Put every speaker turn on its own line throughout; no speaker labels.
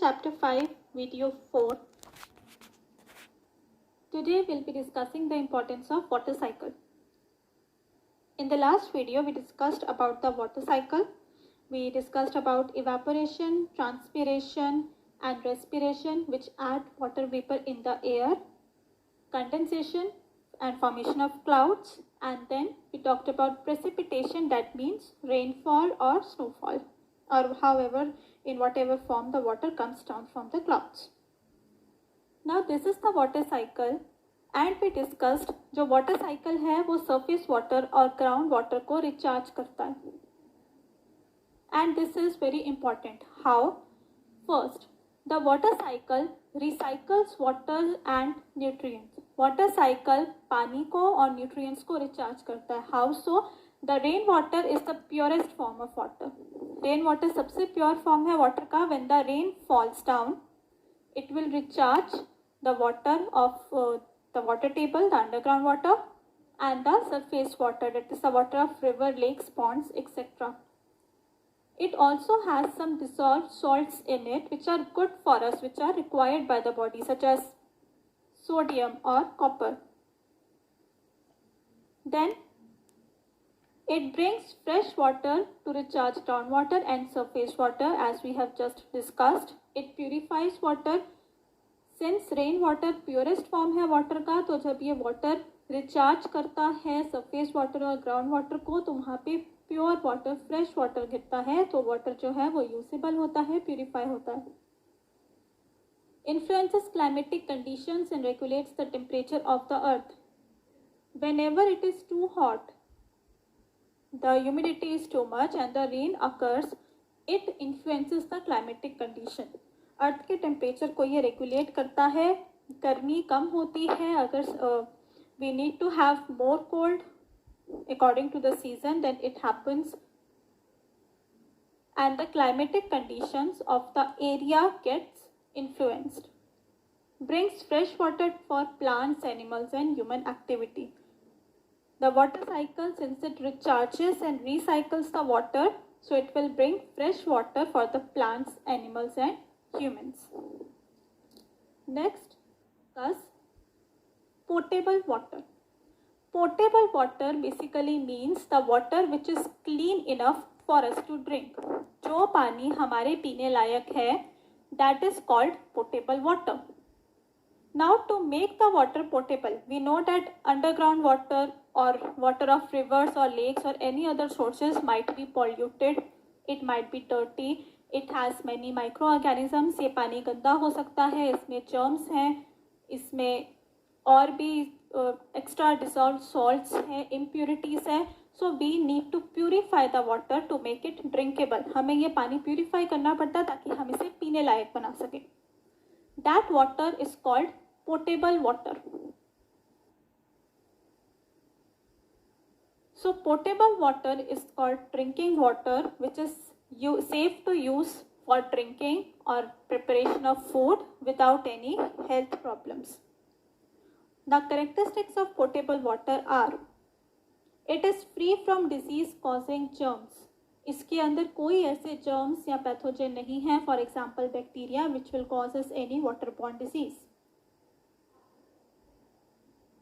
chapter 5, video 4. Today we'll be discussing the importance of water cycle. In the last video we discussed about the water cycle. We discussed about evaporation, transpiration and respiration, which add water vapor in the air, condensation and formation of clouds, and then we talked about precipitation, that means rainfall or snowfall, or however, in whatever form the water comes down from the clouds. Now this is the water cycle, and we discussed जो water cycle है वो surface water और ground water को recharge करता है. And this is very important. How? First, the water cycle recycles water and nutrients. Water cycle पानी को और nutrients को recharge करता है. How so? The rain water is the purest form of water. Rain water सबसे pure form है water का. When the rain falls down, it will recharge the water of the water table, the underground water, and the surface water, that is the water of river, lakes, ponds, etc. It also has some dissolved salts in it which are good for us, which are required by the body, such as sodium or copper. Then it brings fresh water to recharge groundwater and surface water, as we have just discussed. It purifies water. Since rain water purest form है water का, तो जब ये water recharge करता है surface water और ground water को, तो वहाँ पे pure water, fresh water गिरता है, तो water जो है वो usable होता है, purify होता है. Influences climatic conditions and regulates the temperature of the earth. Whenever it is too hot, the humidity is too much and the rain occurs, it influences the climatic condition. अर्थ के temperature को ये regulate करता है. गर्मी कम होती है, अगर we need to have more cold according to the season, then it happens and the climatic conditions of the area gets influenced. Brings fresh water for plants, animals and human activity. The water cycle, since it recharges and recycles the water, so it will bring fresh water for the plants, animals and humans. Next, discuss potable water. Potable water basically means the water which is clean enough for us to drink. जो पानी हमारे पीने लायक है, that is called potable water. Now to make the water potable, we know that underground water or water of rivers or lakes or any other sources might be polluted, it might be dirty, it has many microorganisms. ये पानी गंदा हो सकता है, इसमें germs हैं, इसमें और भी extra dissolved salts हैं, impurities हैं. So we need to purify the water to make it drinkable. हमें ये पानी purify करना पड़ता है ताकि हम इसे पीने लायक बना सकें. That water is called potable water. So potable water is called drinking water, which is safe to use for drinking or preparation of food without any health problems. The characteristics of potable water are: it is free from disease causing germs. इसके अंदर कोई ऐसे germs या pathogen नहीं है, for example bacteria, which will cause us any waterborne disease.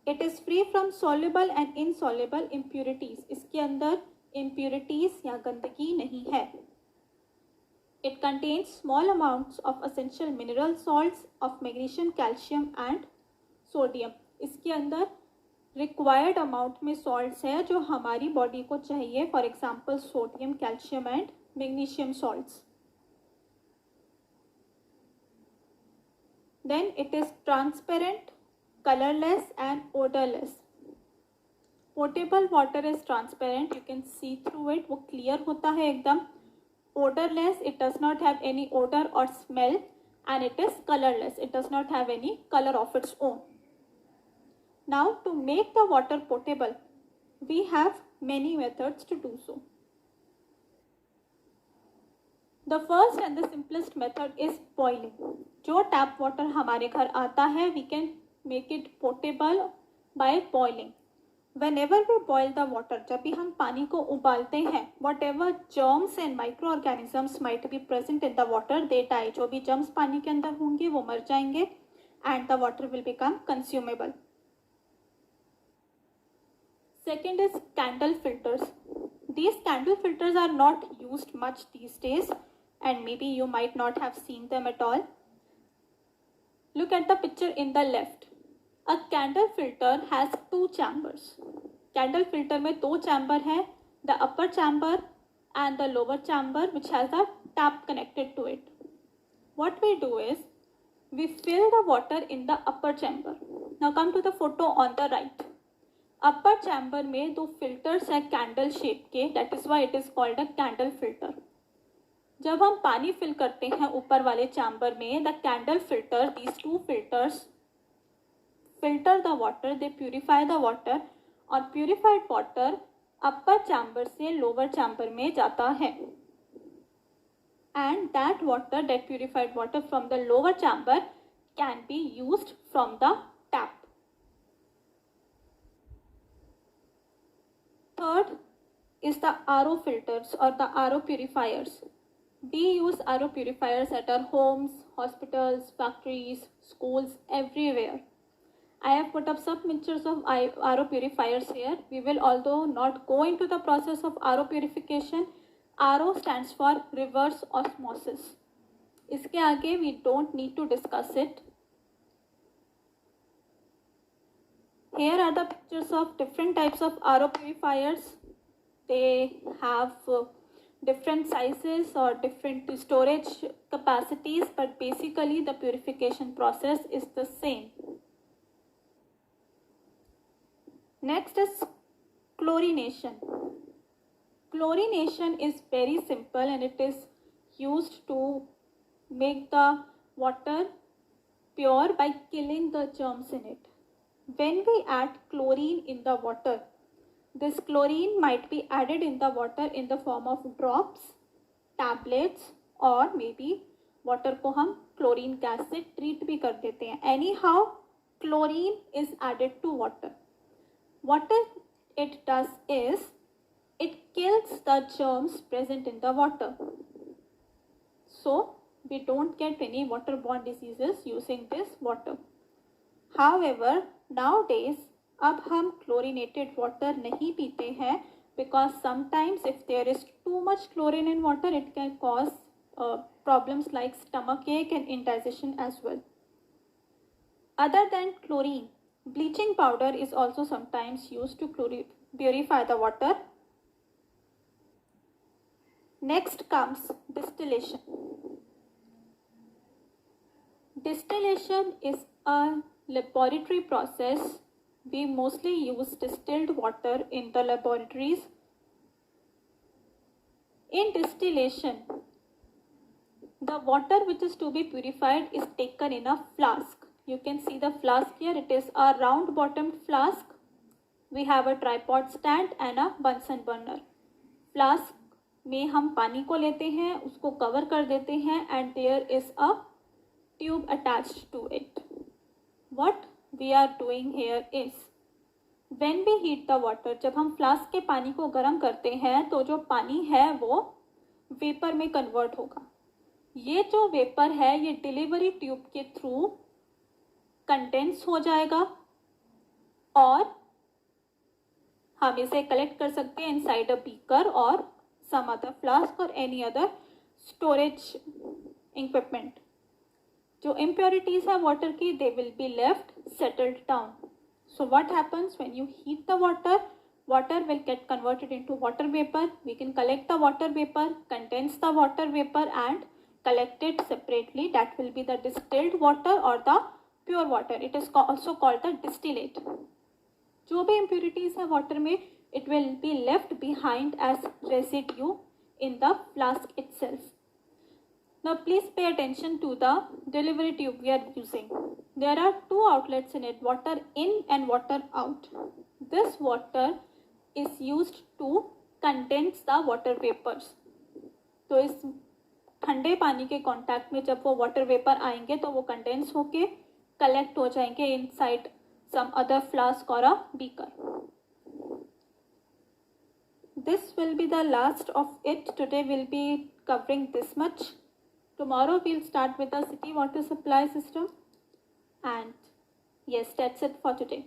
It is free from soluble and insoluble impurities. इसके अंदर impurities या गंदगी नहीं है. It contains small amounts of essential mineral salts of magnesium, calcium and sodium. इसके अंदर required amount में salts है जो हमारी body को चाहिए, for example sodium, calcium and magnesium salts. Then it is transparent, colorless and odorless. Potable water is transparent, you can see through it, वो clear होता है एकदम. Odorless, it does not have any odor or smell, and it is colorless, it does not have any color of its own. Now to make the water potable, we have many methods to do so. The first and the simplest method is boiling. जो tap water हमारे घर आता है, we can make it potable by boiling. Whenever we boil the water, जब भी हम पानी को उबालते हैं, whatever germs and microorganisms might be present in the water, they die. जो भी germs पानी के अंदर होंगे वो मर जाएंगे and the water will become consumable. Second is candle filters. These candle filters are not used much these days and maybe you might not have seen them at all. Look at the picture in the left. A candle filter has two chambers. Candle filter में दो chamber है, the upper chamber and the lower chamber which has a tap connected to it. What we do is we fill the water in the upper chamber. Now come to the photo on the right. Upper chamber में दो filters है candle shape के, that is why it is called a candle filter. जब हम पानी fill करते हैं ऊपर वाले chamber में, the candle filter, these two filters filter the water, they purify the water और purified water upper chamber से lower chamber में जाता है and that water, that purified water from the lower chamber can be used from the tap. Third is the RO filters or the RO purifiers. We use RO purifiers at our homes, hospitals, factories, schools, everywhere. I have put up some pictures of RO purifiers here. We will although not go into the process of RO purification. RO stands for reverse osmosis. इसके आगे we don't need to discuss it. Here are the pictures of different types of RO purifiers. They have different sizes or different storage capacities, but basically the purification process is the same. Next is chlorination. Chlorination is very simple and it is used to make the water pure by killing the germs in it. When we add chlorine in the water, this chlorine might be added in the water in the form of drops, tablets or maybe water को हम chlorine gas से treat भी कर देते हैं. Anyhow, chlorine is added to water. What it does is it kills the germs present in the water. So we don't get any waterborne diseases using this water. However, nowadays अब हम chlorinated water नहीं पीते हैं because sometimes if there is too much chlorine in water, it can cause problems like stomachache and indigestion as well. Other than chlorine, bleaching powder is also sometimes used to purify the water. Next comes distillation. Distillation is a laboratory process. We mostly use distilled water in the laboratories. In distillation, the water which is to be purified is taken in a flask. You can see the flask here. It is a round bottomed flask. We have a tripod stand and a Bunsen burner. Flask में हम पानी को लेते हैं, उसको cover कर देते हैं and there is a tube attached to it. What we are doing here is when we heat the water, जब हम flask के पानी को गर्म करते हैं तो जो पानी है वो vapor में convert होगा. ये जो vapor है ये delivery tube के through कंडेंस हो जाएगा और हम इसे कलेक्ट कर सकते हैं इनसाइड अ बीकर और सम अदर फ्लास्क और एनी अदर स्टोरेज इक्विपमेंट. जो इम्प्योरिटीज है वाटर की, they will be left settled down. So what happens when you heat the water, water will get converted into water vapor. We can collect the water vapor, condense the water vapor and collect it separately. That will be the distilled water or the pure water. It is also called the distillate. जो भी impurities है water में, it will be left behind as residue in the flask itself. Now please pay attention to the delivery tube we are using. There are two outlets in it, water in and water out. This water is used to condense the water vapors. तो इस ठंडे पानी के contact में जब वो water vapour आएंगे तो वो कंडेंस होके कलेक्ट हो जाएंगे इनसाइड सम अदर फ्लास्क और a beaker. this will be the last of it. Today we'll be covering this much. Tomorrow we'll start with the city water supply system. And yes, that's it for today.